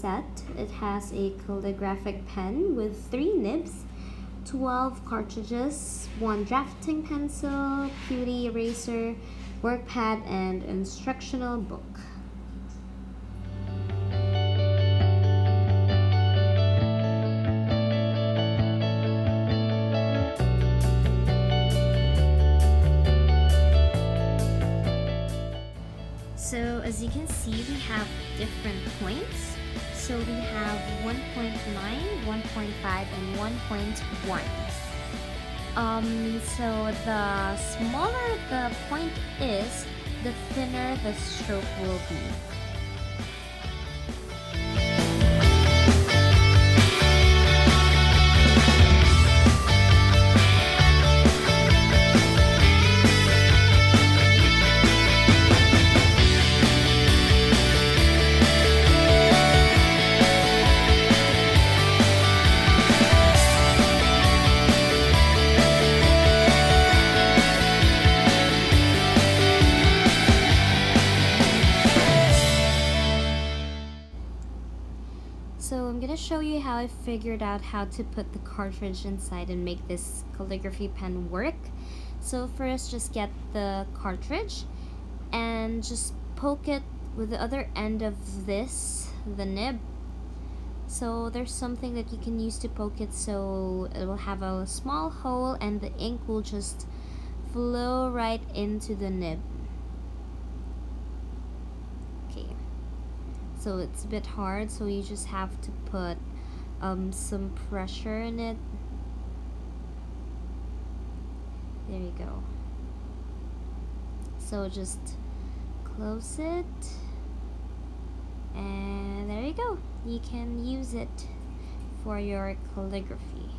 set. It has a calligraphic pen with 3 nibs, 12 cartridges, 1 drafting pencil, cutie eraser, work pad, and instructional book. So as you can see, we have different points. So we have 1.9, 1.5, and 1.1. So the smaller the point is, the thinner the stroke will be. So I'm gonna show you how I figured out how to put the cartridge inside and make this calligraphy pen work. So first, just get the cartridge and just poke it with the other end of this, the nib. So there's something that you can use to poke it, so it will have a small hole and the ink will just flow right into the nib. So it's a bit hard, so you just have to put some pressure in it. There you go. So just close it, and there you go. You can use it for your calligraphy.